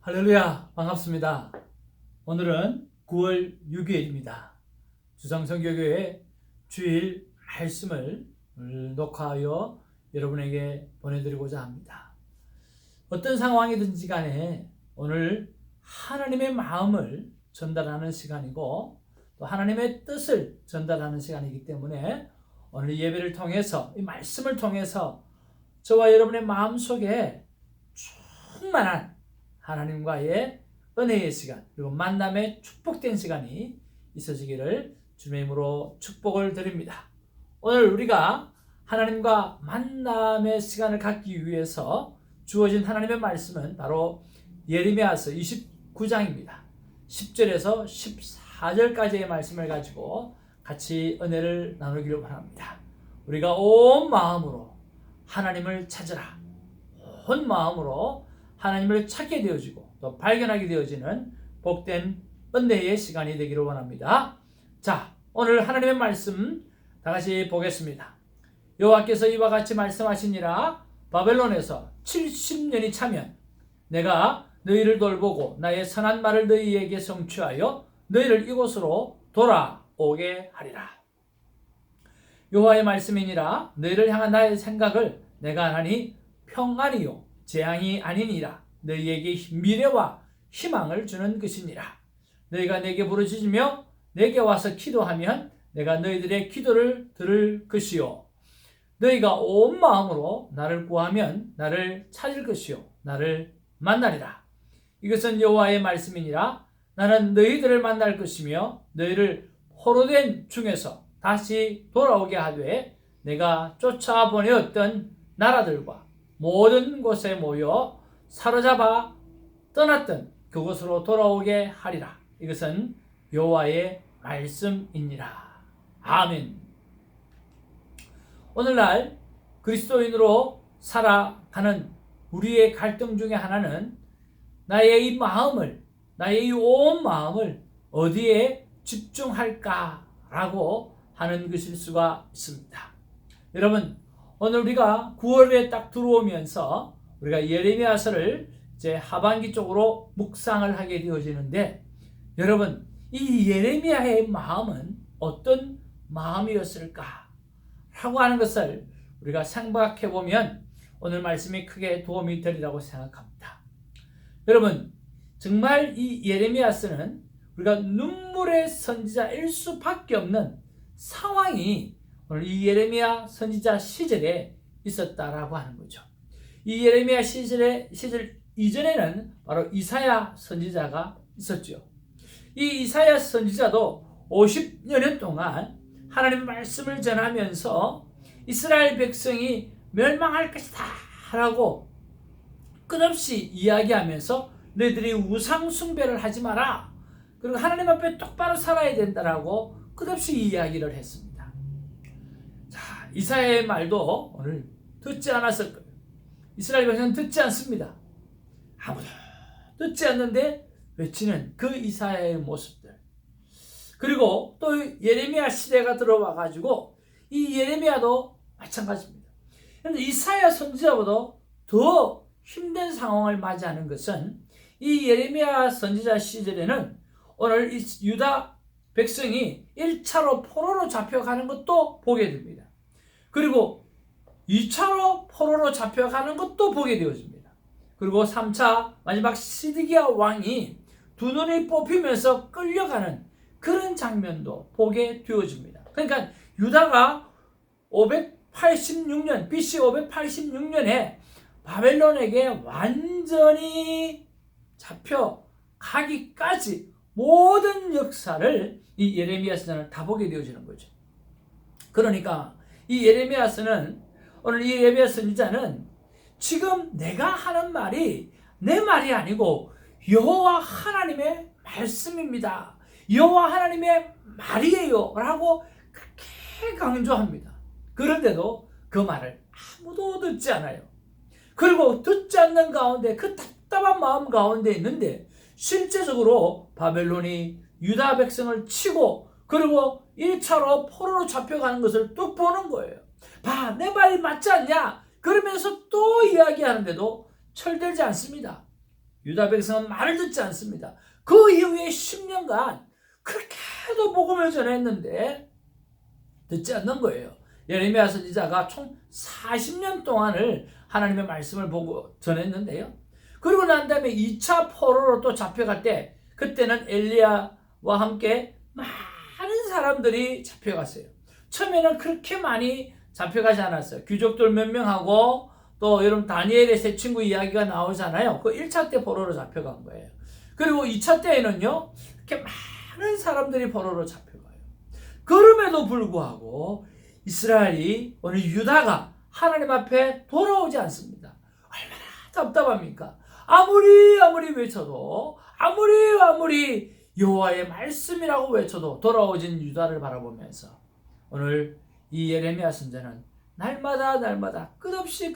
할렐루야, 반갑습니다. 오늘은 9월 6일입니다. 주상성교교회 주일 말씀을 녹화하여 여러분에게 보내드리고자 합니다. 어떤 상황이든지 간에 오늘 하나님의 마음을 전달하는 시간이고 또 하나님의 뜻을 전달하는 시간이기 때문에 오늘 예배를 통해서 이 말씀을 통해서 저와 여러분의 마음속에 충만한 하나님과의 은혜의 시간 그리고 만남의 축복된 시간이 있어지기를 주님의 이름으로 축복을 드립니다. 오늘 우리가 하나님과 만남의 시간을 갖기 위해서 주어진 하나님의 말씀은 바로 예레미야서 29장입니다. 10절에서 14절까지의 말씀을 가지고 같이 은혜를 나누기를 바랍니다. 우리가 온 마음으로 하나님을 찾으라. 온 마음으로 하나님을 찾게 되어지고 또 발견하게 되어지는 복된 은혜의 시간이 되기를 원합니다. 자, 오늘 하나님의 말씀 다 같이 보겠습니다. 여호와께서 이와 같이 말씀하시니라. 바벨론에서 70년이 차면 내가 너희를 돌보고 나의 선한 말을 너희에게 성취하여 너희를 이곳으로 돌아오게 하리라. 여호와의 말씀이니라. 너희를 향한 나의 생각을 내가 하나니 평안이요 재앙이 아니니라. 너희에게 미래와 희망을 주는 것이니라. 너희가 내게 부르짖으며 내게 와서 기도하면 내가 너희들의 기도를 들을 것이요 너희가 온 마음으로 나를 구하면 나를 찾을 것이요 나를 만나리라. 이것은 여호와의 말씀이니라. 나는 너희들을 만날 것이며 너희를 포로된 중에서 다시 돌아오게 하되 내가 쫓아보내었던 나라들과 모든 곳에 모여 사로잡아 떠났던 그곳으로 돌아오게 하리라. 이것은 여호와의 말씀이니라. 아멘. 오늘날 그리스도인으로 살아가는 우리의 갈등 중에 하나는 나의 이 마음을, 나의 이 온 마음을 어디에 집중할까라고 하는 것일 수가 있습니다. 여러분, 오늘 우리가 9월에 딱 들어오면서 우리가 예레미야서를 이제 하반기 쪽으로 묵상을 하게 되어지는데 여러분, 이 예레미야의 마음은 어떤 마음이었을까? 라고 하는 것을 우리가 생각해 보면 오늘 말씀이 크게 도움이 되리라고 생각합니다. 여러분, 정말 이 예레미야서는 우리가 눈물의 선지자일 수밖에 없는 상황이 오늘 이 예레미야 선지자 시절에 있었다라고 하는 거죠. 이 예레미야 시절 이전에는 바로 이사야 선지자가 있었죠. 이 이사야 선지자도 50여 동안 하나님의 말씀을 전하면서 이스라엘 백성이 멸망할 것이다 라고 끝없이 이야기하면서 너희들이 우상 숭배를 하지 마라. 그리고 하나님 앞에 똑바로 살아야 된다라고 끝없이 이야기를 했습니다. 자, 이사야의 말도 오늘 듣지 않았을 거예요. 이스라엘 백성은 듣지 않습니다. 아무도 듣지 않는데 외치는 그 이사야의 모습들. 그리고 또 예레미야 시대가 들어와 가지고 이 예레미야도 마찬가지입니다. 그런데 이사야 선지자보다 더 힘든 상황을 맞이하는 것은 이 예레미야 선지자 시절에는 오늘 이 유다 백성이 1차로 포로로 잡혀가는 것도 보게 됩니다. 그리고 2차로 포로로 잡혀가는 것도 보게 되어집니다. 그리고 3차 마지막 시드기야 왕이 두 눈이 뽑히면서 끌려가는 그런 장면도 보게 되어집니다. 그러니까 유다가 586년 BC 586년에 바벨론에게 완전히 잡혀가기까지 모든 역사를 이 예레미야서는 다 보게 되어지는 거죠. 그러니까 이 예레미야서는 오늘 이 예레미야 선지자는 지금 내가 하는 말이 내 말이 아니고 여호와 하나님의 말씀입니다. 여호와 하나님의 말이에요 라고 그렇게 강조합니다. 그런데도 그 말을 아무도 듣지 않아요. 그리고 듣지 않는 가운데 그 답답한 마음 가운데 있는데 실제적으로 바벨론이 유다 백성을 치고 그리고 1차로 포로로 잡혀가는 것을 또 보는 거예요. 봐, 내 말이 맞지 않냐? 그러면서 또 이야기하는데도 철들지 않습니다. 유다 백성은 말을 듣지 않습니다. 그 이후에 10년간 그렇게도 복음을 전했는데 듣지 않는 거예요. 예레미야 선지자가 총 40년 동안을 하나님의 말씀을 보고 전했는데요. 그리고 난 다음에 2차 포로로 또 잡혀갈 때 그때는 엘리야와 함께 많은 사람들이 잡혀갔어요. 처음에는 그렇게 많이 잡혀가지 않았어요. 귀족들 몇 명하고 또 여러분 다니엘의 세 친구 이야기가 나오잖아요. 그 1차 때 포로로 잡혀간 거예요. 그리고 2차 때에는요, 이렇게 많은 사람들이 포로로 잡혀가요. 그럼에도 불구하고 이스라엘이 오늘 유다가 하나님 앞에 돌아오지 않습니다. 얼마나 답답합니까? 아무리 외쳐도 아무리 여호와의 말씀이라고 외쳐도 돌아오진 유다를 바라보면서 오늘 이 예레미야 선지자는 날마다 끝없이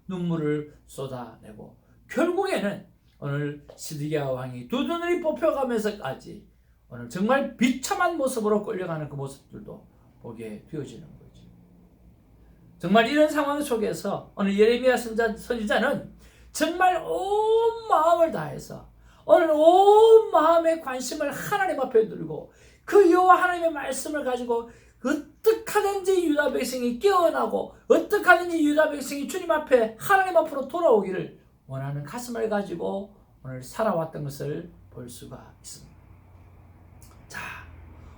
눈물을 쏟아내고 결국에는 오늘 시드기야 왕이 두 눈이 뽑혀가면서까지 오늘 정말 비참한 모습으로 끌려가는 그 모습들도 보게 되어지는 거죠. 정말 이런 상황 속에서 오늘 예레미야 선지자는 정말 온 마음을 다해서 오늘 온 마음의 관심을 하나님 앞에 두고 그 여호와 하나님의 말씀을 가지고 어떻게 하든지 유다 백성이 깨어나고 어떻게 하든지 유다 백성이 주님 앞에 하나님 앞으로 돌아오기를 원하는 가슴을 가지고 오늘 살아왔던 것을 볼 수가 있습니다. 자,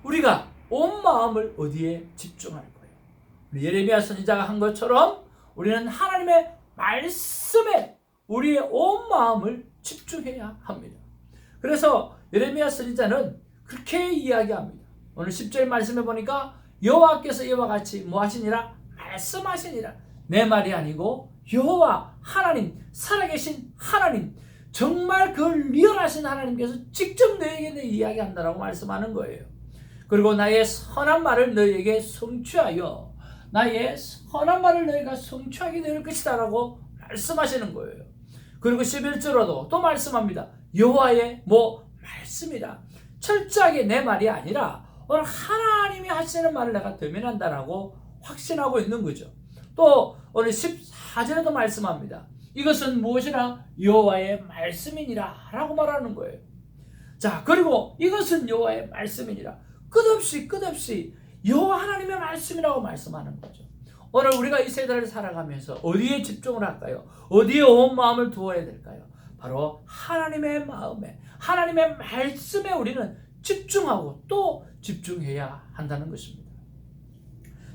우리가 온 마음을 어디에 집중할 거예요? 예레미야 선지자가 한 것처럼 우리는 하나님의 말씀에 우리의 온 마음을 집중해야 합니다. 그래서 예레미야 선지자는 그렇게 이야기합니다. 오늘 10절 말씀해 보니까 여호와께서 이와 같이 뭐 하시니라? 말씀하시니라. 내 말이 아니고 여호와 하나님, 살아계신 하나님, 정말 그 리얼하신 하나님께서 직접 너에게 이야기한다라고 말씀하는 거예요. 그리고 나의 선한 말을 너에게 성취하여 나의 선한 말을 너희가 성취하게 될 것이다 라고 말씀하시는 거예요. 그리고 11절로도 또 말씀합니다. 여호와의 말씀이라. 철저하게 내 말이 아니라 오늘 하나님이 하시는 말을 내가 대면한다라고 확신하고 있는 거죠. 또 오늘 14절에도 말씀합니다. 이것은 무엇이라? 여호와의 말씀이니라 라고 말하는 거예요. 자, 그리고 이것은 여호와의 말씀이니라. 끝없이 여호와 하나님의 말씀이라고 말씀하는 거죠. 오늘 우리가 이 세대를 살아가면서 어디에 집중을 할까요? 어디에 온 마음을 두어야 될까요? 바로 하나님의 마음에, 하나님의 말씀에 우리는 집중하고 또 집중해야 한다는 것입니다.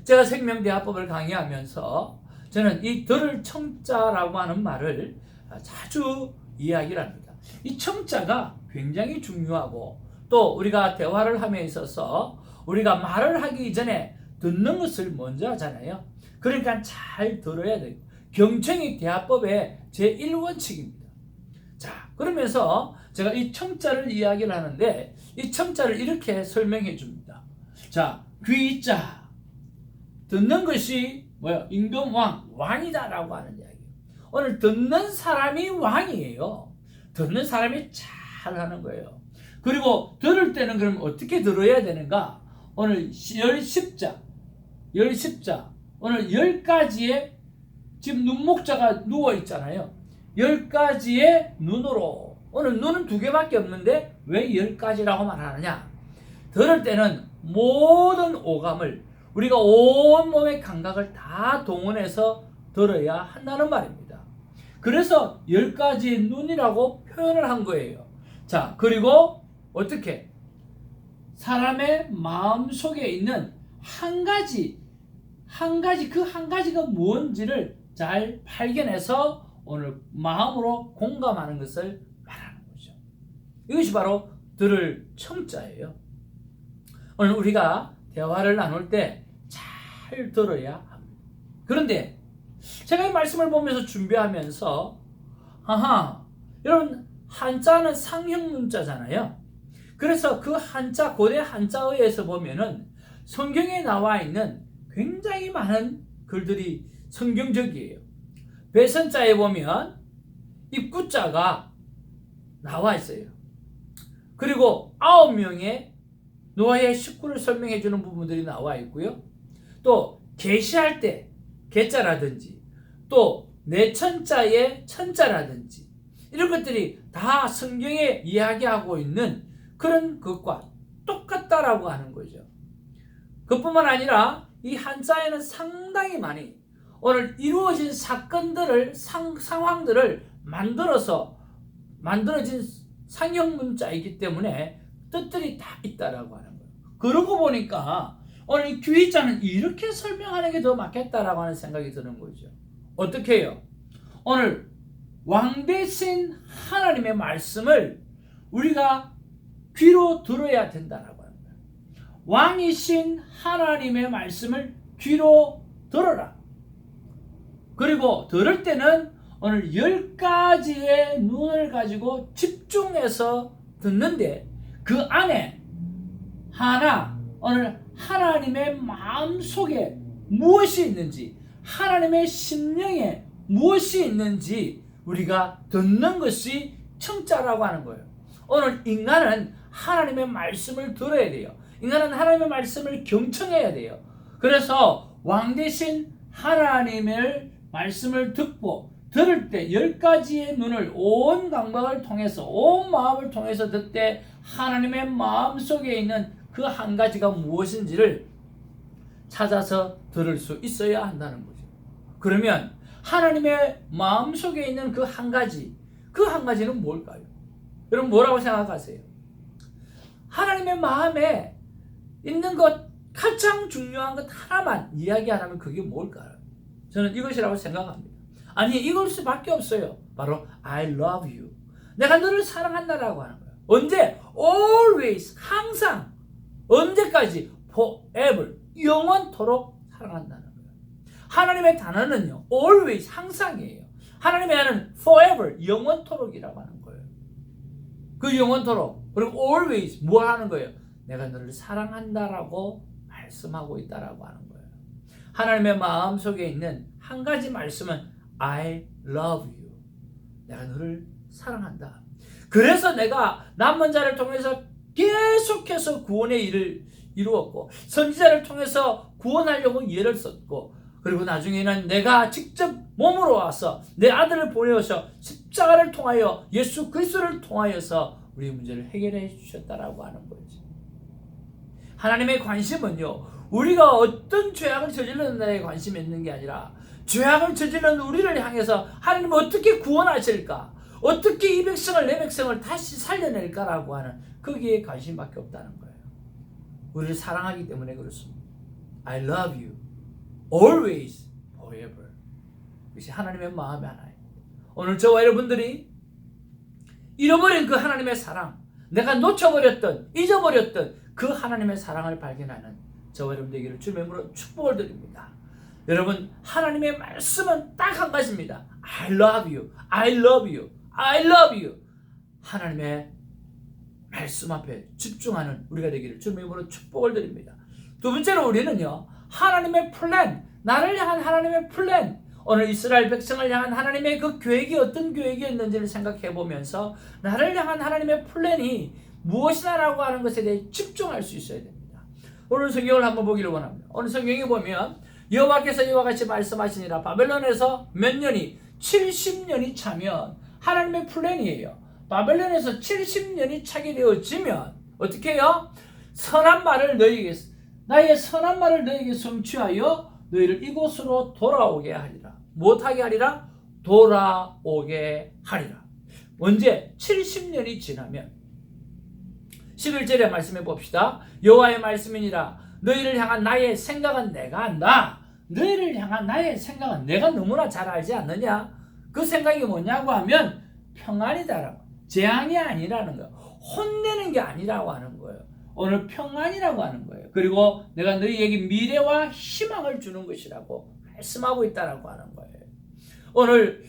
제가 생명대화법을 강의하면서 저는 이 들을 청자라고 하는 말을 자주 이야기를 합니다. 이 청자가 굉장히 중요하고 또 우리가 대화를 함에 있어서 우리가 말을 하기 이전에 듣는 것을 먼저 하잖아요. 그러니까 잘 들어야 돼요. 경청이 대화법의 제1원칙입니다. 자, 그러면서 제가 이 청자를 이야기를 하는데 이 청자를 이렇게 설명해 줍니다. 자, 귀자 듣는 것이 임금 왕이다라고 하는 이야기예요. 오늘 듣는 사람이 왕이에요. 듣는 사람이 잘하는 거예요. 그리고 들을 때는 그럼 어떻게 들어야 되는가? 오늘 열십자 오늘 10가지의 지금 눈목자가 누워 있잖아요. 10가지의 눈으로 오늘 눈은 2개밖에 없는데 왜 10가지라고 말하느냐? 들을 때는 모든 오감을 우리가 온몸의 감각을 다 동원해서 들어야 한다는 말입니다. 그래서 10가지의 눈이라고 표현을 한 거예요. 자, 그리고 어떻게? 사람의 마음속에 있는 한 가지 그 한 가지가 뭔지를 잘 발견해서 오늘 마음으로 공감하는 것을 말하는 거죠. 이것이 바로 들을 청자예요. 오늘 우리가 대화를 나눌 때 잘 들어야 합니다. 그런데 제가 이 말씀을 보면서 준비하면서 여러분 한자는 상형 문자잖아요. 그래서 그 한자, 고대 한자어에서 보면은 성경에 나와 있는 굉장히 많은 글들이 성경적이에요. 배선자에 보면 입구자가 나와 있어요. 그리고 9명의 노아의 식구를 설명해 주는 부분들이 나와 있고요. 또 계시할 때 계자라든지 또 내천자의 천자라든지 이런 것들이 다 성경에 이야기하고 있는 그런 것과 똑같다라고 하는 거죠. 그뿐만 아니라 이 한자에는 상당히 많이 오늘 이루어진 사건들을 상황들을 만들어진 상형 문자이기 때문에 뜻들이 다 있다라고 하는 거예요. 그러고 보니까 오늘 이 귀자는 이렇게 설명하는 게 더 맞겠다라고 하는 생각이 드는 거죠. 어떻게 해요? 오늘 왕 대신 하나님의 말씀을 우리가 귀로 들어야 된다라고 하는 거예요. 왕이신 하나님의 말씀을 귀로 들어라. 그리고 들을 때는 오늘 10가지의 눈을 가지고 집중해서 듣는데 그 안에 오늘 하나님의 마음속에 무엇이 있는지, 하나님의 심령에 무엇이 있는지 우리가 듣는 것이 청자라고 하는 거예요. 오늘 인간은 하나님의 말씀을 들어야 돼요. 인간은 하나님의 말씀을 경청해야 돼요. 그래서 왕 대신 하나님의 말씀을 듣고 들을 때 10가지의 눈을 온 감각을 통해서 온 마음을 통해서 듣을 때 하나님의 마음속에 있는 그 한 가지가 무엇인지를 찾아서 들을 수 있어야 한다는 거죠. 그러면 하나님의 마음속에 있는 그 한 가지는 뭘까요? 여러분 뭐라고 생각하세요? 하나님의 마음에 있는 것 가장 중요한 것 하나만 이야기하라면 그게 뭘까요? 저는 이것이라고 생각합니다. 아니 이걸 수밖에 없어요. 바로 I love you. 내가 너를 사랑한다라고 하는 거예요. 언제? Always. 항상. 언제까지? Forever. 영원토록 사랑한다는 거예요. 하나님의 단어는요. Always. 항상이에요. 하나님의 단어는 Forever. 영원토록이라고 하는 거예요. 그 영원토록. 그리고 Always. 뭐 하는 거예요? 내가 너를 사랑한다라고 말씀하고 있다라고 하는 거예요. 하나님의 마음속에 있는 한 가지 말씀은 I love you. 내가 너를 사랑한다. 그래서 내가 남은 자를 통해서 계속해서 구원의 일을 이루었고 선지자를 통해서 구원하려고 예를 썼고 그리고 나중에는 내가 직접 몸으로 와서 내 아들을 보내어서 십자가를 통하여 예수 그리스도를 통하여서 우리의 문제를 해결해 주셨다라고 하는 거죠. 하나님의 관심은요. 우리가 어떤 죄악을 저질렀느냐에 관심이 있는 게 아니라 죄악을 저지른 우리를 향해서 하나님은 어떻게 구원하실까? 어떻게 이 백성을 내 백성을 다시 살려낼까라고 하는 거기에 관심밖에 없다는 거예요. 우리를 사랑하기 때문에 그렇습니다. I love you. Always. Forever. 이것이 하나님의 마음이 하나예요. 오늘 저와 여러분들이 잃어버린 그 하나님의 사랑, 내가 놓쳐버렸던 잊어버렸던 그 하나님의 사랑을 발견하는 저와 여러분들에게 주님의 이름으로 축복을 드립니다. 여러분 하나님의 말씀은 딱 한 가지입니다. I love you. I love you. I love you. 하나님의 말씀 앞에 집중하는 우리가 되기를 주님의 이름으로 축복을 드립니다. 두 번째로 우리는요. 하나님의 플랜, 나를 향한 하나님의 플랜, 오늘 이스라엘 백성을 향한 하나님의 그 계획이 어떤 계획이었는지를 생각해 보면서 나를 향한 하나님의 플랜이 무엇이냐라고 하는 것에 대해 집중할 수 있어야 됩니다. 오늘 성경을 한번 보기를 원합니다. 오늘 성경에 보면 여호와께서 이와 같이 말씀하시니라. 바벨론에서 몇 년이 70년이 차면 하나님의 플랜이에요. 바벨론에서 70년이 차게 되어지면 어떻게 해요? 나의 선한 말을 너희에게 성취하여 너희를 이곳으로 돌아오게 하리라. 못하게 하리라? 돌아오게 하리라. 언제? 70년이 지나면 11절에 말씀해 봅시다. 여호와의 말씀이니라. 너희를 향한 나의 생각은 내가 안다. 너희를 향한 나의 생각은 내가 너무나 잘 알지 않느냐? 그 생각이 뭐냐고 하면 평안이다라고. 재앙이 아니라는 거예요. 혼내는 게 아니라고 하는 거예요. 오늘 평안이라고 하는 거예요. 그리고 내가 너희에게 미래와 희망을 주는 것이라고 말씀하고 있다라고 하는 거예요. 오늘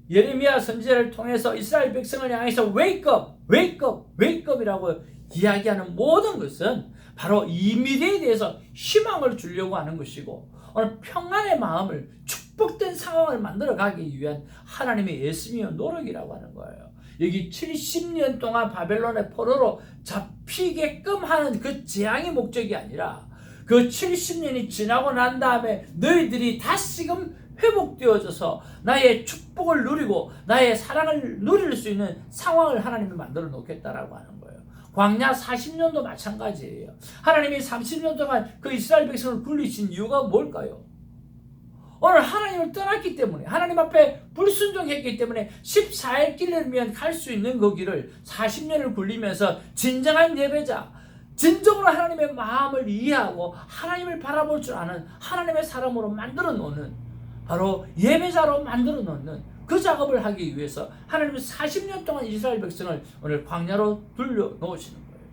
예레미야 선지자를 통해서 이스라엘 백성을 향해서 wake up, wake up, wake up이라고 이야기하는 모든 것은 바로 이 미래에 대해서 희망을 주려고 하는 것이고 오늘 평안의 마음을 축복된 상황을 만들어가기 위한 하나님의 애씀이요 노력이라고 하는 거예요. 여기 70년 동안 바벨론의 포로로 잡히게끔 하는 그 재앙의 목적이 아니라 그 70년이 지나고 난 다음에 너희들이 다시금 회복되어져서 나의 축복을 누리고 나의 사랑을 누릴 수 있는 상황을 하나님이 만들어 놓겠다라고 하는 거예요. 광야 40년도 마찬가지예요. 하나님이 30년 동안 그 이스라엘 백성을 굴리신 이유가 뭘까요? 오늘 하나님을 떠났기 때문에, 하나님 앞에 불순종했기 때문에 14일 길을 위한 갈 수 있는 그 길을 40년을 굴리면서 진정한 예배자, 진정으로 하나님의 마음을 이해하고 하나님을 바라볼 줄 아는 하나님의 사람으로 만들어 놓는, 바로 예배자로 만들어 놓는 그 작업을 하기 위해서 하나님은 40년 동안 이스라엘 백성을 오늘 광야로 돌려 놓으시는 거예요.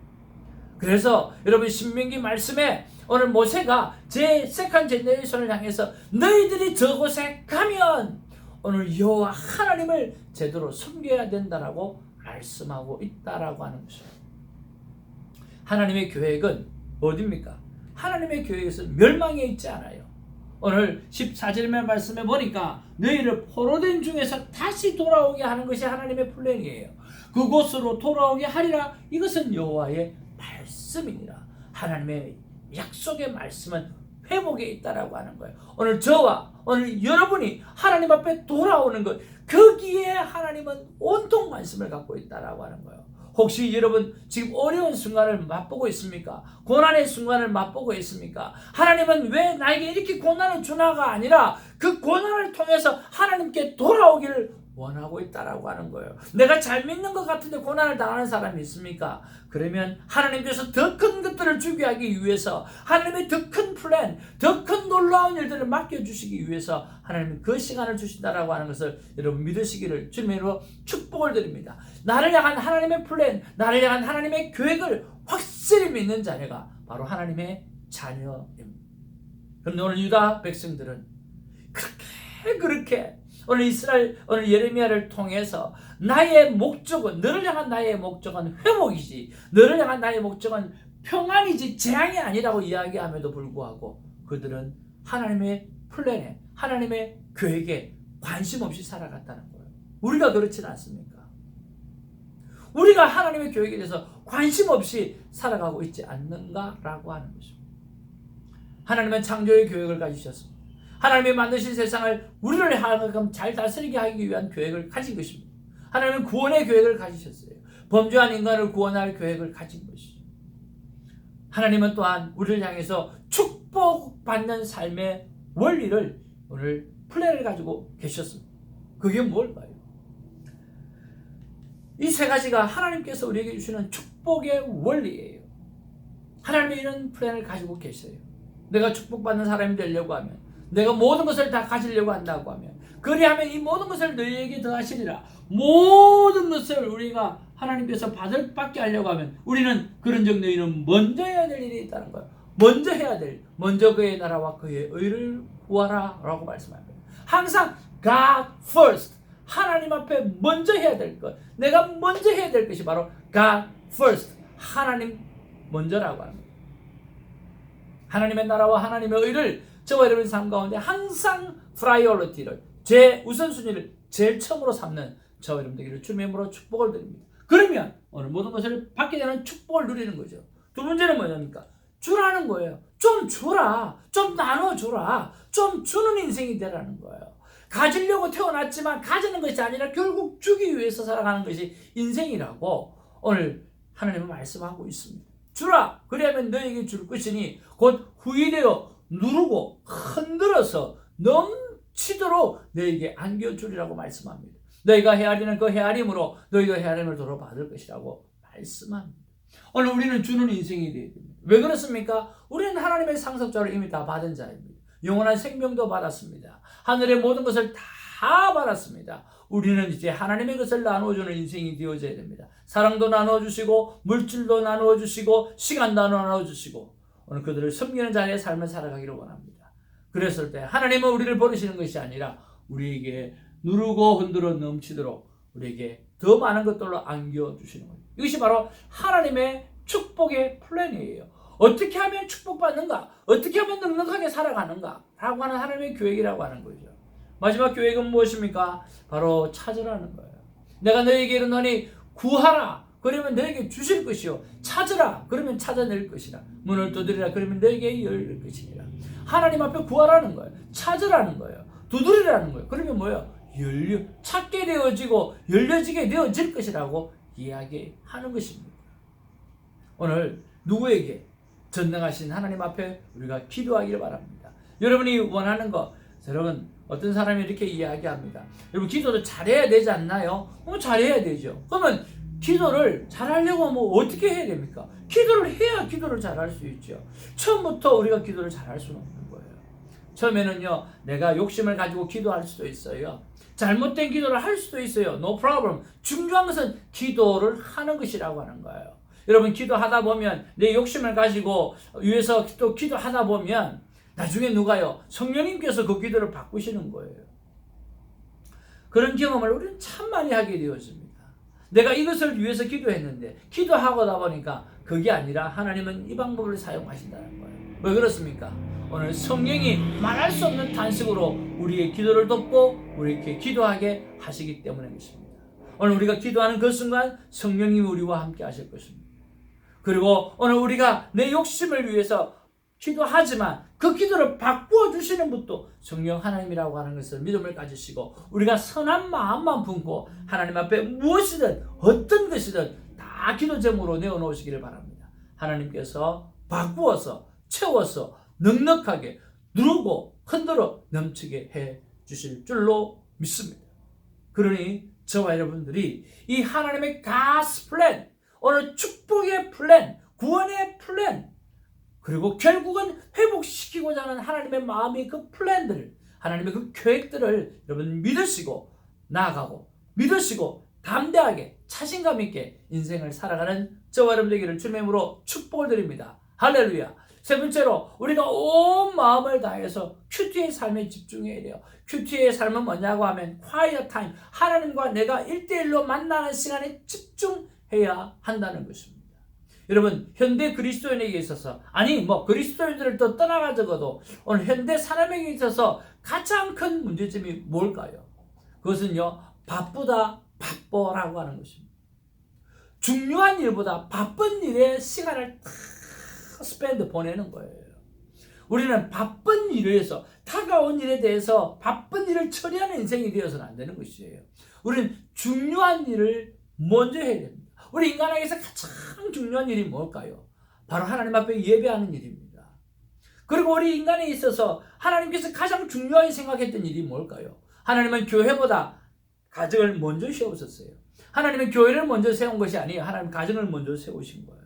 그래서 여러분 신명기 말씀에 오늘 모세가 제 세컨 제너레이션을 향해서 너희들이 저곳에 가면 오늘 여호와 하나님을 제대로 섬겨야 된다라고 말씀하고 있다라고 하는 것입니다. 하나님의 계획은 어디입니까? 하나님의 계획에서 멸망에 있지 않아요. 오늘 14절의 말씀에 보니까 너희를 포로된 중에서 다시 돌아오게 하는 것이 하나님의 플랜이에요. 그곳으로 돌아오게 하리라. 이것은 여호와의 말씀이니라. 하나님의 약속의 말씀은 회복에 있다라고 하는 거예요. 오늘 저와 오늘 여러분이 하나님 앞에 돌아오는 것, 거기에 하나님은 온통 관심을 갖고 있다라고 하는 거예요. 혹시 여러분 지금 어려운 순간을 맛보고 있습니까? 고난의 순간을 맛보고 있습니까? 하나님은 왜 나에게 이렇게 고난을 주나가 아니라 그 고난을 통해서 하나님께 돌아오기를 원하고 있다라고 하는 거예요. 내가 잘 믿는 것 같은데 고난을 당하는 사람이 있습니까? 그러면 하나님께서 더 큰 것들을 주게 하기 위해서, 하나님의 더 큰 플랜, 더 큰 놀라운 일들을 맡겨주시기 위해서 하나님은 그 시간을 주신다라고 하는 것을 여러분 믿으시기를 주님으로 축복을 드립니다. 나를 향한 하나님의 플랜, 나를 향한 하나님의 계획을 확실히 믿는 자녀가 바로 하나님의 자녀입니다. 그런데 오늘 유다 백성들은 그렇게 오늘 오늘 예레미야를 통해서 나의 목적은, 너를 향한 나의 목적은 회복이지, 너를 향한 나의 목적은 평안이지 재앙이 아니라고 이야기함에도 불구하고 그들은 하나님의 플랜에, 하나님의 계획에 관심 없이 살아갔다는 거예요. 우리가 그렇지는 않습니까? 우리가 하나님의 계획에 대해서 관심 없이 살아가고 있지 않는가라고 하는 것입니다. 하나님은 창조의 계획을 가지셨습니다. 하나님이 만드신 세상을 우리를 하여금 잘 다스리게 하기 위한 계획을 가진 것입니다. 하나님은 구원의 계획을 가지셨어요. 범죄한 인간을 구원할 계획을 가진 것이죠. 하나님은 또한 우리를 향해서 축복받는 삶의 원리를 오늘 플랜을 가지고 계셨습니다. 그게 뭘까요? 이 세 가지가 하나님께서 우리에게 주시는 축복의 원리예요. 하나님이 이런 플랜을 가지고 계세요. 내가 축복받는 사람이 되려고 하면, 내가 모든 것을 다 가지려고 한다고 하면, 그리하면 이 모든 것을 너희에게 더하시리라. 모든 것을 우리가 하나님께서 받게 하려고 하면 우리는 그런즉 너희는 먼저 해야 될 일이 있다는 거예요. 먼저 그의 나라와 그의 의를 구하라 라고 말씀합니다. 항상 God first, 하나님 앞에 먼저 해야 될 것, 내가 먼저 해야 될 것이 바로 God first, 하나님 먼저라고 합니다. 하나님의 나라와 하나님의 의를 저와 여러분의 삶 가운데 항상 프라이어리티를, 제 우선순위를 제일 처음으로 삼는 저와 여러분 되기를 주님의 이름으로 축복을 드립니다. 그러면 오늘 모든 것을 받게 되는 축복을 누리는 거죠. 두 번째는 뭐냐니까? 주라는 거예요. 좀 주라, 좀 나눠주라, 좀 주는 인생이 되라는 거예요. 가지려고 태어났지만 가지는 것이 아니라 결국 주기 위해서 살아가는 것이 인생이라고 오늘 하나님은 말씀하고 있습니다. 주라, 그리하면 너에게 줄 것이니 곧 후이되어 누르고 흔들어서 넘치도록 너에게 안겨주리라고 말씀합니다. 너희가 헤아리는 그 헤아림으로 너희도 헤아림을 도로 받을 것이라고 말씀합니다. 오늘 우리는 주는 인생이 되어야 됩니다. 왜 그렇습니까? 우리는 하나님의 상속자를 이미 다 받은 자입니다. 영원한 생명도 받았습니다. 하늘의 모든 것을 다 받았습니다. 우리는 이제 하나님의 것을 나누어주는 인생이 되어져야 됩니다. 사랑도 나누어주시고 물질도 나누어주시고 시간도 나누어주시고 오늘 그들을 섬기는 자의 삶을 살아가기를 원합니다. 그랬을 때 하나님은 우리를 버리시는 것이 아니라 우리에게 누르고 흔들어 넘치도록 우리에게 더 많은 것들로 안겨주시는 거예요. 이것이 바로 하나님의 축복의 플랜이에요. 어떻게 하면 축복받는가? 어떻게 하면 넉넉하게 살아가는가? 라고 하는 하나님의 계획이라고 하는 거죠. 마지막 계획은 무엇입니까? 바로 찾으라는 거예요. 내가 너에게 이르노니 구하라, 그러면 너에게 주실 것이요, 찾으라, 그러면 찾아낼 것이라, 문을 두드리라, 그러면 너에게 열릴 것이니라. 하나님 앞에 구하라는 거예요. 찾으라는 거예요. 두드리라는 거예요. 그러면 뭐예요? 찾게 되어지고 열려지게 되어질 것이라고 이야기하는 것입니다. 오늘 누구에게? 전능하신 하나님 앞에 우리가 기도하기를 바랍니다. 여러분이 원하는 것, 여러분 어떤 사람이 이렇게 이야기합니다. 여러분 기도도 잘해야 되지 않나요? 잘해야 되죠. 그러면 기도를 잘하려고 하면 어떻게 해야 됩니까? 기도를 해야 기도를 잘할 수 있죠. 처음부터 우리가 기도를 잘할 수는 없는 거예요. 처음에는요, 내가 욕심을 가지고 기도할 수도 있어요. 잘못된 기도를 할 수도 있어요. No problem. 중요한 것은 기도를 하는 것이라고 하는 거예요. 여러분 기도하다 보면 내 욕심을 가지고 위해서 또 기도하다 보면 나중에 누가요? 성령님께서 그 기도를 바꾸시는 거예요. 그런 경험을 우리는 참 많이 하게 되었습니다. 내가 이것을 위해서 기도했는데 기도하고다 보니까 그게 아니라 하나님은 이 방법을 사용하신다는 거예요. 왜 그렇습니까? 오늘 성령이 말할 수 없는 탄식으로 우리의 기도를 돕고 우리에게 기도하게 하시기 때문에 그렇습니다. 오늘 우리가 기도하는 그 순간 성령님이 우리와 함께 하실 것입니다. 그리고 오늘 우리가 내 욕심을 위해서 기도하지만 그 기도를 바꾸어 주시는 분도 성령 하나님이라고 하는 것을 믿음을 가지시고 우리가 선한 마음만 품고 하나님 앞에 무엇이든 어떤 것이든 다 기도 제목으로 내어놓으시기를 바랍니다. 하나님께서 바꾸어서 채워서 넉넉하게 누르고 흔들어 넘치게 해 주실 줄로 믿습니다. 그러니 저와 여러분들이 이 하나님의 God's plan, 오늘 축복의 플랜, 구원의 플랜, 그리고 결국은 회복시키고자 하는 하나님의 마음의 그 플랜들을, 하나님의 그 계획들을 여러분 믿으시고 나아가고 믿으시고 담대하게 자신감 있게 인생을 살아가는 저와 여러분 되기를 주님의 이름으로 축복을 드립니다. 할렐루야. 세 번째로 우리가 온 마음을 다해서 큐티의 삶에 집중해야 돼요. 큐티의 삶은 뭐냐고 하면 quiet time, 하나님과 내가 1대1로 만나는 시간에 집중해야 한다는 것입니다. 여러분 현대 그리스도인에게 있어서 그리스도인들을 또 떠나가지고도 오늘 현대 사람에게 있어서 가장 큰 문제점이 뭘까요? 그것은요, 바쁘라고 하는 것입니다. 중요한 일보다 바쁜 일에 시간을 다 스펜드 보내는 거예요. 우리는 바쁜 일에서 다가온 일에 대해서 바쁜 일을 처리하는 인생이 되어서는 안 되는 것이에요. 우리는 중요한 일을 먼저 해야 됩니다. 우리 인간에게서 가장 중요한 일이 뭘까요? 바로 하나님 앞에 예배하는 일입니다. 그리고 우리 인간에 있어서 하나님께서 가장 중요하게 생각했던 일이 뭘까요? 하나님은 교회보다 가정을 먼저 세우셨어요. 하나님은 교회를 먼저 세운 것이 아니에요. 하나님 가정을 먼저 세우신 거예요.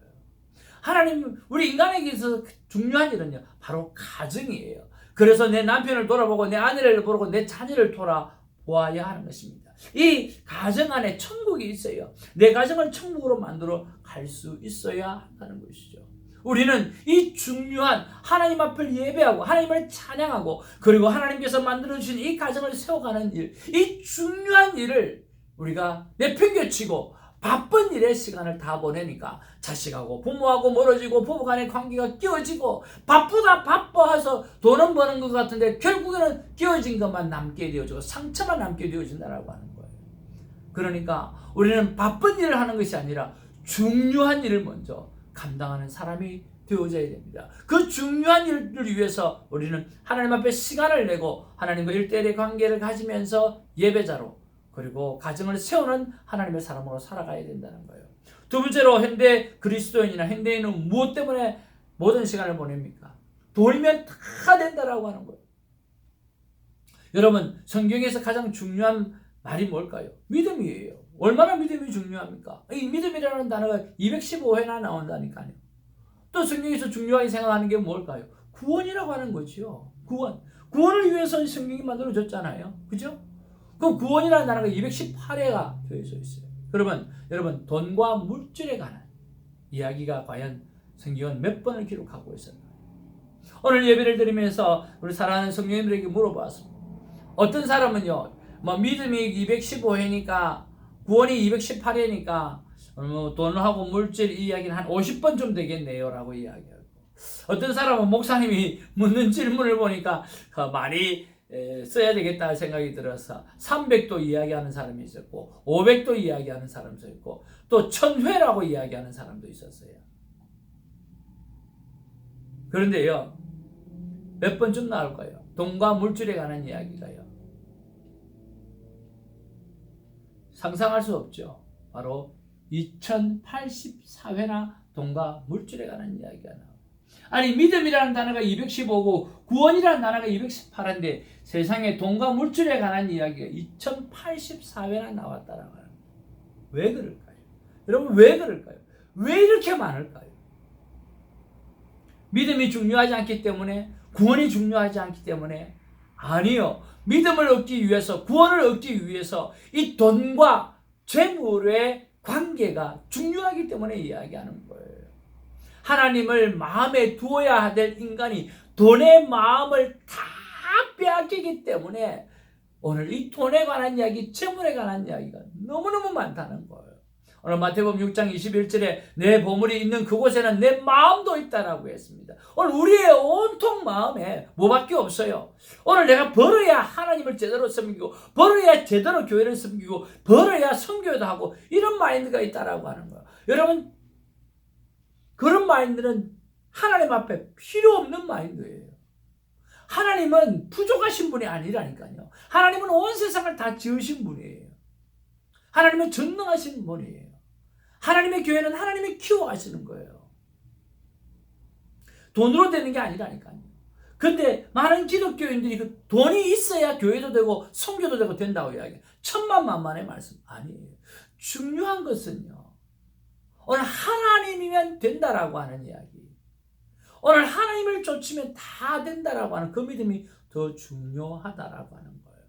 하나님, 우리 인간에게 있어서 중요한 일은요, 바로 가정이에요. 그래서 내 남편을 돌아보고 내 아내를 보고 내 자녀를 돌아보아야 하는 것입니다. 이 가정 안에 천국이 있어요. 내 가정을 천국으로 만들어 갈 수 있어야 한다는 것이죠. 우리는 이 중요한 하나님 앞을 예배하고 하나님을 찬양하고 그리고 하나님께서 만들어주신 이 가정을 세워가는 일, 이 중요한 일을 우리가 내팽개치고 바쁜 일에 시간을 다 보내니까 자식하고 부모하고 멀어지고 부부간의 관계가 끼어지고 바빠서 돈은 버는 것 같은데 결국에는 끼어진 것만 남게 되어지고 상처만 남게 되어진다라고 하는 거예요. 그러니까 우리는 바쁜 일을 하는 것이 아니라 중요한 일을 먼저 감당하는 사람이 되어져야 됩니다. 그 중요한 일을 위해서 우리는 하나님 앞에 시간을 내고 하나님과 1대1의 관계를 가지면서 예배자로 그리고 가정을 세우는 하나님의 사람으로 살아가야 된다는 거예요. 두 번째로 현대 그리스도인이나 현대인은 무엇 때문에 모든 시간을 보냅니까? 돈이면 다 된다라고 하는 거예요. 여러분 성경에서 가장 중요한 말이 뭘까요? 믿음이에요. 얼마나 믿음이 중요합니까? 이 믿음이라는 단어가 215회나 나온다니까요. 또 성경에서 중요하게 생각하는 게 뭘까요? 구원이라고 하는 거죠. 구원을 위해서 성경이 만들어졌잖아요. 그죠? 그 구원이라는 단어가 218회가 되어져 있어요. 그러면 여러분 돈과 물질에 관한 이야기가 과연 성경은 몇 번을 기록하고 있었나요? 오늘 예배를 드리면서 우리 사랑하는 성령님들에게 물어보았습니다. 어떤 사람은요, 믿음이 215회니까 구원이 218회니까 돈하고 물질 이야기는 한 50번쯤 되겠네요 라고 이야기하고, 어떤 사람은 목사님이 묻는 질문을 보니까 많이 써야 되겠다 생각이 들어서 300도 이야기하는 사람이 있었고 500도 이야기하는 사람도 있고 또 1000회라고 이야기하는 사람도 있었어요. 그런데요, 몇 번쯤 나올까요? 돈과 물질에 관한 이야기가요. 상상할 수 없죠. 바로 2084회나 돈과 물질에 관한 이야기가 나옵니다. 아니 믿음이라는 단어가 215고 구원이라는 단어가 218인데 세상에 돈과 물질에 관한 이야기가 2084회나 나왔다라고 합니다. 왜 그럴까요? 여러분 왜 그럴까요? 왜 이렇게 많을까요? 믿음이 중요하지 않기 때문에? 구원이 중요하지 않기 때문에? 아니요. 믿음을 얻기 위해서, 구원을 얻기 위해서 이 돈과 재물의 관계가 중요하기 때문에 이야기하는 거예요. 하나님을 마음에 두어야 될 인간이 돈의 마음을 다 빼앗기기 때문에 오늘 이 돈에 관한 이야기, 재물에 관한 이야기가 너무너무 많다는 거예요. 오늘 마태복음 6장 21절에 내 보물이 있는 그곳에는 내 마음도 있다라고 했습니다. 오늘 우리의 온통 마음에 뭐밖에 없어요. 오늘 내가 벌어야 하나님을 제대로 섬기고 벌어야 제대로 교회를 섬기고 벌어야 선교도 하고 이런 마인드가 있다라고 하는 거예요. 여러분 그런 마인드는 하나님 앞에 필요 없는 마인드예요. 하나님은 부족하신 분이 아니라니까요. 하나님은 온 세상을 다 지으신 분이에요. 하나님은 전능하신 분이에요. 하나님의 교회는 하나님이 키워가시는 거예요. 돈으로 되는 게 아니라니까요. 근데 많은 기독교인들이 그 돈이 있어야 교회도 되고 선교도 되고 된다고 이야기해요. 천만만만의 말씀 아니에요. 중요한 것은요. 오늘 하나님이면 된다라고 하는 이야기. 오늘 하나님을 쫓으면 다 된다라고 하는 그 믿음이 더 중요하다라고 하는 거예요.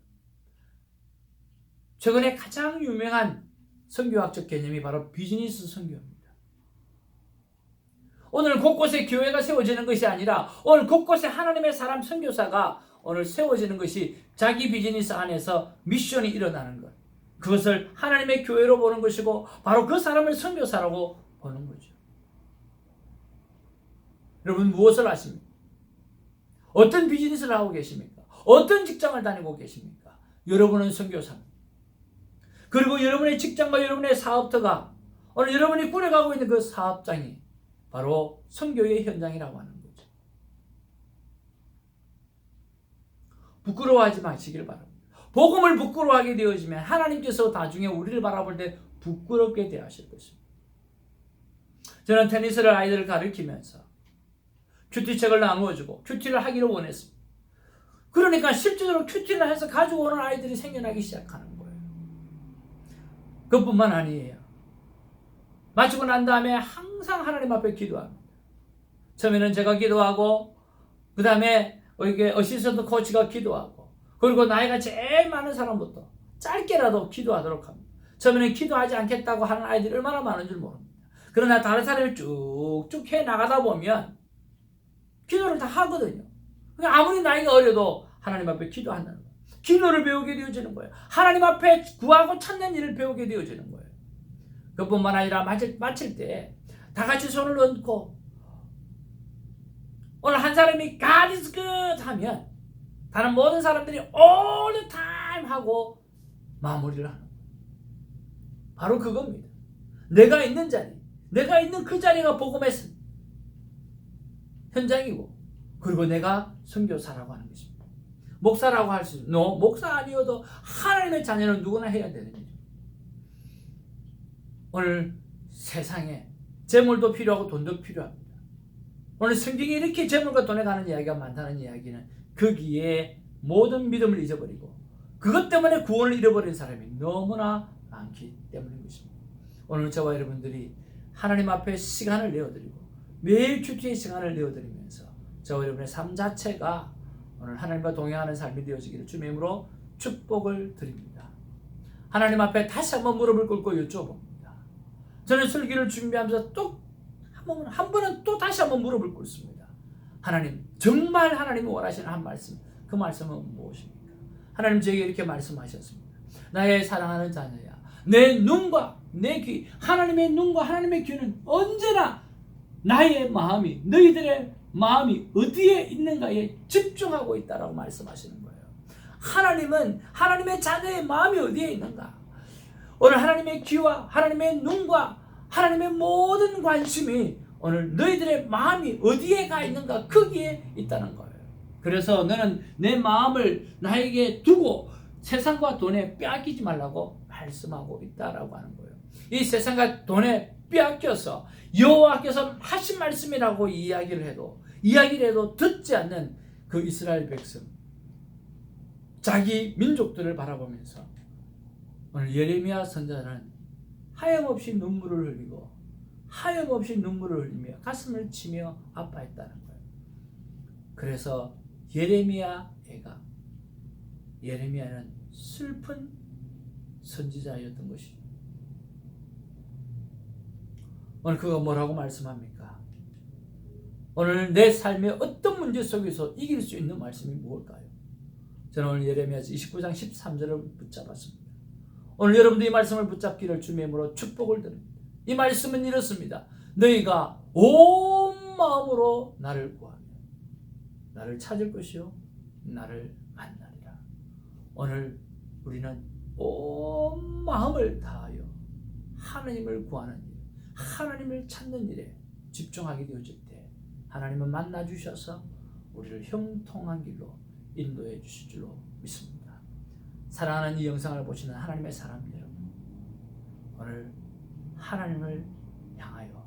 최근에 가장 유명한 선교학적 개념이 바로 비즈니스 선교입니다. 오늘 곳곳에 교회가 세워지는 것이 아니라 오늘 곳곳에 하나님의 사람 선교사가 오늘 세워지는 것이 자기 비즈니스 안에서 미션이 일어나는 것. 그것을 하나님의 교회로 보는 것이고 바로 그 사람을 선교사라고 보는 거죠. 여러분 무엇을 아십니까? 어떤 비즈니스를 하고 계십니까? 어떤 직장을 다니고 계십니까? 여러분은 선교사입니다. 그리고 여러분의 직장과 여러분의 사업터가 오늘 여러분이 꾸려가고 있는 그 사업장이 바로 선교의 현장이라고 하는 거죠. 부끄러워하지 마시길 바랍니다. 복음을 부끄러워하게 되어지면 하나님께서 나중에 우리를 바라볼 때 부끄럽게 대하실 것입니다. 저는 테니스를 아이들을 가르치면서 큐티책을 나누어주고 큐티를 하기를 원했습니다. 그러니까 실제로 큐티를 해서 가지고 오는 아이들이 생겨나기 시작하는 거예요. 그뿐만 아니에요. 마치고 난 다음에 항상 하나님 앞에 기도합니다. 처음에는 제가 기도하고 그 다음에 이게 어시스턴트 코치가 기도하고 그리고 나이가 제일 많은 사람부터 짧게라도 기도하도록 합니다. 처음에는 기도하지 않겠다고 하는 아이들이 얼마나 많은 줄 모릅니다. 그러나 다른 사람이 쭉쭉 해나가다 보면 기도를 다 하거든요. 그러니까 아무리 나이가 어려도 하나님 앞에 기도한다는 거예요. 기도를 배우게 되어지는 거예요. 하나님 앞에 구하고 찾는 일을 배우게 되어지는 거예요. 그뿐만 아니라 마칠 때 다 같이 손을 얹고 오늘 한 사람이 God is good 하면 다른 모든 사람들이 all the time 하고 마무리를 하는 거예요. 바로 그겁니다. 내가 있는 자리, 내가 있는 그 자리가 복음의 현장이고 그리고 내가 선교사라고 하는 것입니다. 목사라고 할 수 있는 목사 아니어도 하나님의 자녀는 누구나 해야 되는 일이죠. 오늘 세상에 재물도 필요하고 돈도 필요합니다. 오늘 성경이 이렇게 재물과 돈에 관한 이야기가 많다는 이야기는 거기에 모든 믿음을 잊어버리고 그것 때문에 구원을 잃어버린 사람이 너무나 많기 때문인 것입니다. 오늘 저와 여러분들이 하나님 앞에 시간을 내어드리고 매일 큐티의 시간을 내어드리면서 저와 여러분의 삶 자체가 오늘 하나님과 동행하는 삶이 되어지기를 주님의 이름으로 축복을 드립니다. 하나님 앞에 다시 한번 무릎을 꿇고 여쭤봅니다. 저는 설교를 준비하면서 또 한 번은 또 다시 한번 무릎을 꿇습니다. 하나님, 정말 하나님이 원하시는 한 말씀, 그 말씀은 무엇입니까? 하나님 저에게 이렇게 말씀하셨습니다. 나의 사랑하는 자녀야, 내 눈과 내 귀, 하나님의 눈과 하나님의 귀는 언제나 나의 마음이, 너희들의 마음이 어디에 있는가에 집중하고 있다라고 말씀하시는 거예요. 하나님은 하나님의 자녀의 마음이 어디에 있는가? 오늘 하나님의 귀와 하나님의 눈과 하나님의 모든 관심이 오늘 너희들의 마음이 어디에 가 있는가? 거기에 있다는 거예요. 그래서 너는 내 마음을 나에게 두고 세상과 돈에 빼앗기지 말라고 말씀하고 있다라고 하는 거예요. 이 세상과 돈에 빼앗겨서 여호와께서 하신 말씀이라고 이야기를 해도 듣지 않는 그 이스라엘 백성, 자기 민족들을 바라보면서 오늘 예레미야 선지자는 하염없이 눈물을 흘리고 하염없이 눈물을 흘리며 가슴을 치며 아파했다는 거예요. 그래서 예레미야는 슬픈 선지자였던 것이죠. 오늘 그가 뭐라고 말씀합니까? 오늘 내 삶의 어떤 문제 속에서 이길 수 있는 말씀이 무엇일까요? 저는 오늘 예레미야서 29장 13절을 붙잡았습니다. 오늘 여러분도 이 말씀을 붙잡기를 주님의 이름으로 축복을 드립니다. 이 말씀은 이렇습니다. 너희가 온 마음으로 나를 구하며 나를 찾을 것이요 나를 만나리라. 오늘 우리는 온 마음을 다하여 하나님을 구하는 일, 하나님을 찾는 일에 집중하게 되어질 때 하나님은 만나 주셔서 우리를 형통한 길로 인도해 주실 줄로 믿습니다. 사랑하는 이 영상을 보시는 하나님의 사람 여러분, 오늘 하나님을 향하여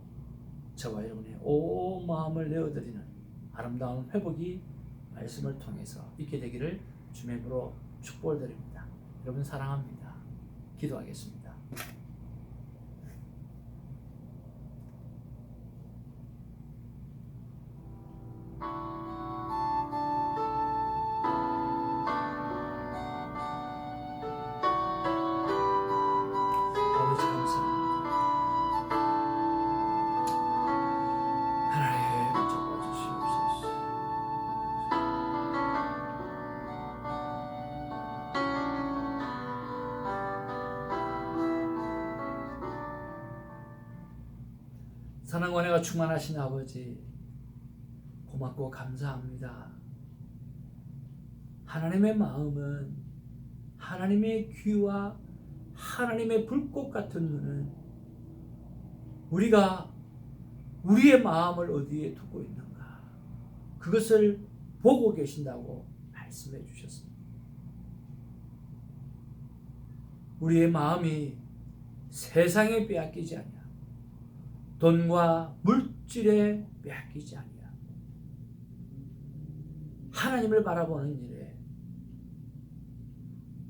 저와 여러분의 온 마음을 내어드리는 아름다운 회복이 말씀을 통해서 있게 되기를 주의 이름으로 축복을 드립니다. 여러분 사랑합니다. 기도하겠습니다. 아버지 감사합니다. 하나님 붙잡아 주시옵소서. 사랑과 은혜가 충만하신 아버지, 고맙고 감사합니다. 하나님의 마음은, 하나님의 귀와 하나님의 불꽃 같은 눈은 우리가 우리의 마음을 어디에 두고 있는가, 그것을 보고 계신다고 말씀해 주셨습니다. 우리의 마음이 세상에 빼앗기지 아니하고 돈과 물질에 빼앗기지 아니하고 하나님을 바라보는 일에,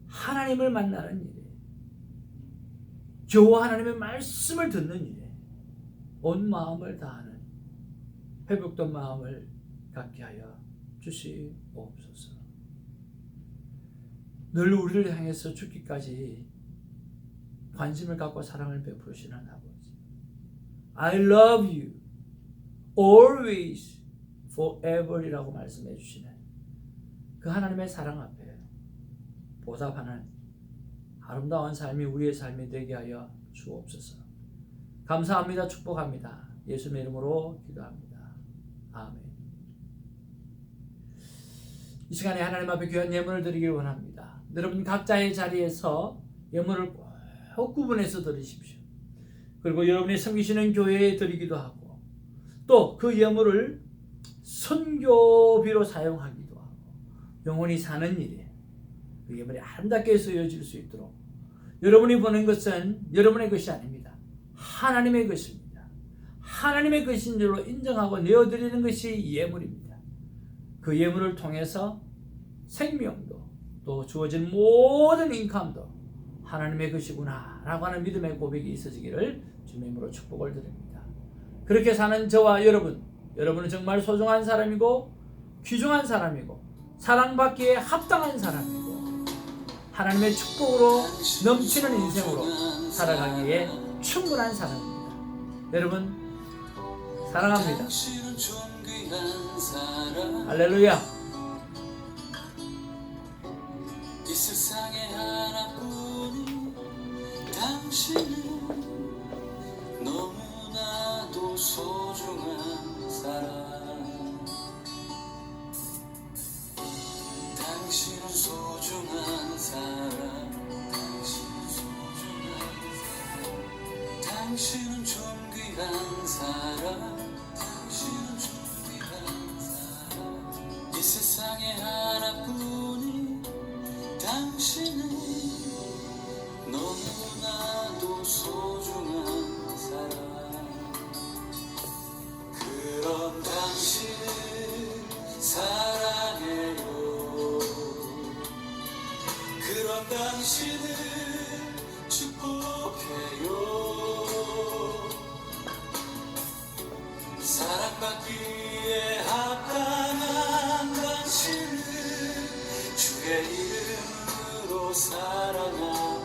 하나님을 만나는 일에, 저와 하나님의 말씀을 듣는 일에 온 마음을 다하는 회복된 마음을 갖게 하여 주시옵소서. 늘 우리를 향해서 죽기까지 관심을 갖고 사랑을 베푸시는 아버지, I love you always forever 이라고 말씀해 주시는 그 하나님의 사랑 앞에 보답하는 아름다운 삶이 우리의 삶이 되게 하여 주옵소서. 감사합니다. 축복합니다. 예수님의 이름으로 기도합니다. 아멘. 이 시간에 하나님 앞에 귀한 예물을 드리길 원합니다. 여러분 각자의 자리에서 예물을 꼭 구분해서 드리십시오. 그리고 여러분이 섬기시는 교회에 드리기도 하고, 또 그 예물을 선교비로 사용하기도 하고, 영혼이 사는 일에 그 예물이 아름답게 쓰여질 수 있도록, 여러분이 보는 것은 여러분의 것이 아닙니다. 하나님의 것입니다. 하나님의 것인 줄로 인정하고 내어드리는 것이 예물입니다. 그 예물을 통해서 생명도, 또 주어진 모든 인감도 하나님의 것이구나 라고 하는 믿음의 고백이 있어지기를 주님의 이름으로 축복을 드립니다. 그렇게 사는 저와 여러분은 정말 소중한 사람이고 귀중한 사람이고 사랑받기에 합당한 사람이고 하나님의 축복으로 넘치는 인생으로 살아가기에 충분한 사람입니다. 여러분 사랑합니다. 할렐루야. 이 세상에 하나뿐인 당신은 너무나도 소중한 사람. 당신은 소중한 사람. 당신은 존귀한 사람. 이 세상에 하나뿐인 당신은 너무 소중한 사람. 그런 당신을 사랑해요. 그런 당신을 축복해요. 사랑받기에 합당한 당신을 주의 이름으로 사랑합니다.